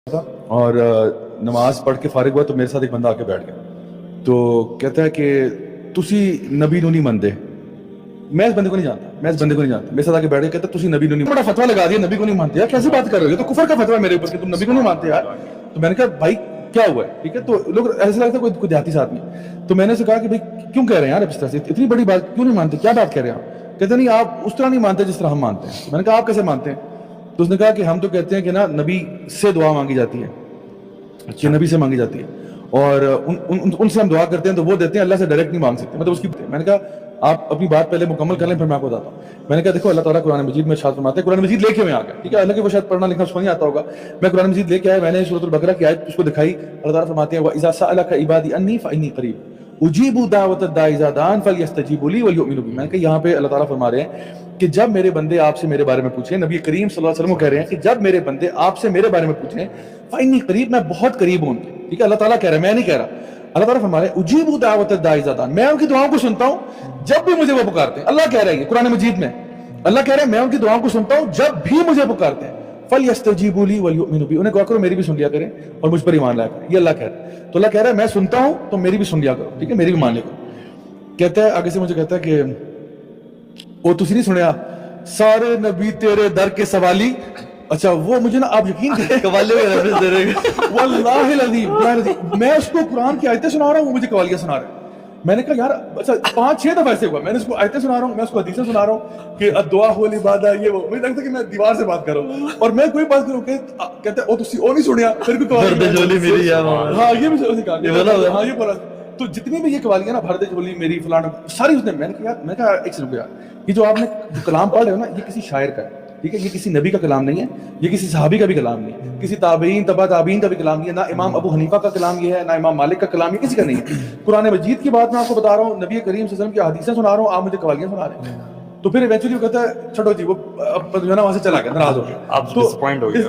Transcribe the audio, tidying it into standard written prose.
تھا اور نماز پڑھ کے فارغ ہوا تو میرے ساتھ ایک بندہ آ کے بیٹھ گیا تو کہتا ہے کہ تسی نبی نو نہیں مانتے. میں اس بندے کو نہیں جانتا, میرے ساتھ آ کے بیٹھ گیا, کہتا تسی نبی نو نہیں, بڑا فتویٰ لگا دیا نبی کو نہیں مانتے. یار کیسی بات کر رہے ہو, تو کفر کا فتویٰ ہے میرے اوپر کہ تم نبی کو نہیں مانتے یار. تو میں نے کہا بھائی کیا ہوا ہے, ٹھیک ہے, تو لوگ ایسا لگتا ہے کوئی دیہاتی ساتھ میں. تو میں نے اسے کہا کہ بھائی کیوں کہہ رہے ہیں یار اس طرح سے, اتنی بڑی بات کیوں نہیں مانتے, کیا بات کہہ رہے ہیں آپ. کہتے نہیں آپ اس طرح نہیں مانتے جس طرح ہم مانتے ہیں. میں نے کہا آپ کیسے مانتے ہیں. تو اس نے کہا کہ ہم تو کہتے ہیں کہ نا نبی سے دعا مانگی جاتی ہے, کہ نبی سے مانگی جاتی ہے, اور ان سے ہم دعا کرتے ہیں تو وہ دیتے ہیں, اللہ سے ڈائریکٹ نہیں مانگ سکتے. مطلب اس کی, میں نے کہا آپ اپنی بات پہلے مکمل کر لیں پھر میں آپ کو بتاتا ہوں. میں نے کہا دیکھو اللہ تعالیٰ قرآن مجید میں ارشاد فرماتے ہیں, قرآن مجید لے کے میں آ گیا, ٹھیک ہے, اللہ کے وہ شاید پڑھنا لکھنا اس کو نہیں آتا ہوگا, میں قرآن مجید لے کے آیا, میں نے سورۃ البقرہ کی آیت اس کو دکھائی. اللہ تعالیٰ فرماتے ہیں وَإِذَا سَأَلَكَ عِبَادِي عَنِّي فَإِنِّي قَرِيبٌ اجیبوا دعوۃ الداعِ اذا دعان فلیستجیبوا لی ولیؤمنوا بی. میں نے کہا یہاں پہ اللہ تعالیٰ فرما رہے ہیں کہ جب میرے بندے آپ سے میرے بارے میں پوچھیں, نبی کریم صلی اللہ علیہ وسلم کہہ رہے ہیں کہ جب میرے بندے آپ سے میرے بارے میں پوچھیں فإنی قریب, میں بہت قریب ہوں ان کے. ٹھیک ہے, اللہ تعالیٰ کہہ رہے ہیں, میں نہیں کہہ رہا. اللہ تعالیٰ فرما رہے ہیں اجیبوا دعوۃ الداعِ اذا دعان, میں ان کی دعاؤں کو سنتا ہوں جب بھی مجھے وہ پکارتے ہیں. اللہ کہہ رہے ہیں قرآن مجید میں, اللہ کہہ رہے ہیں میں ان کی دعاؤں کو سنتا ہوں جب بھی مجھے پکارتے ہیں. فلیستجیبوا لی ولیؤمنوا بی, انہیں دعا کرو میری بھی سن لیا کریں اور مجھ پر ایمان لایا کریں. یہ اللہ کہہ رہا ہے. تو اللہ کہہ رہا ہے میں سنتا ہوں تو میری بھی سن لیا کرو, ٹھیک ہے, میری بھی مان لیا کرو. کہتا ہے آگے سے مجھے کہتا ہے کہ وہ تسی نہیں سنیا سارے نبی تیرے در کے سوالی. اچھا وہ مجھے نا آپ یقین کریں قوالیوں کے ریفرنس دے رہے ہیں واللہ العظیم میں اس کو قرآن کی آیتیں سنا رہا ہوں, وہ مجھے قوالیاں سنا رہے ہیں. میں نے کہا یار اچھا 5-6 دفعہ ایسے ہوا, میں نے اس کو آیتیں سنا رہا ہوں, میں اس کو حدیثیں سنا رہا ہوں کہ الدعاء هو العبادہ, یہ وہ, مجھے لگتا ہے کہ میں دیوار سے بات کر رہا ہوں اور میں کوئی بات کروں کہ کہتے ہیں او تسی او نہیں سنیا پھر کوئی درد جولی میری یا ہاں یہ بھی اسی کہا, یہ بولا ہاں یہ بولا. تو جتنی بھی یہ قوالیاں نا بھرد جولی میری فلانا ساری اس نے, میں نے کہا ایک سیکنڈ یار, یہ جو آپ نے کلام پڑھ رہے ہو نا یہ کسی شاعر کا ہے, ٹھیک ہے, یہ کسی نبی کا کلام نہیں ہے, یہ کسی صحابی کا بھی کلام نہیں ہے, کسی تابعین تبع تابعین کا بھی کلام نہیں ہے, نہ امام ابو حنیفہ کا کلام یہ ہے, نہ امام مالک کا کلام, یہ کسی کا نہیں ہے. قرآن مجید کی بات میں آپ کو بتا رہا ہوں, نبی کریم صلی اللہ علیہ وسلم کی حدیثیں سنا رہا ہوں, آپ مجھے قوالیاں سنا رہے ہیں. تو پھر ایونچولی وہ کہتا ہے چھوڑو جی, وہ جو ہے نا وہاں سے چلا گیا, ناراض ہو گیا, آپ ڈسپوائنٹ ہو گئے.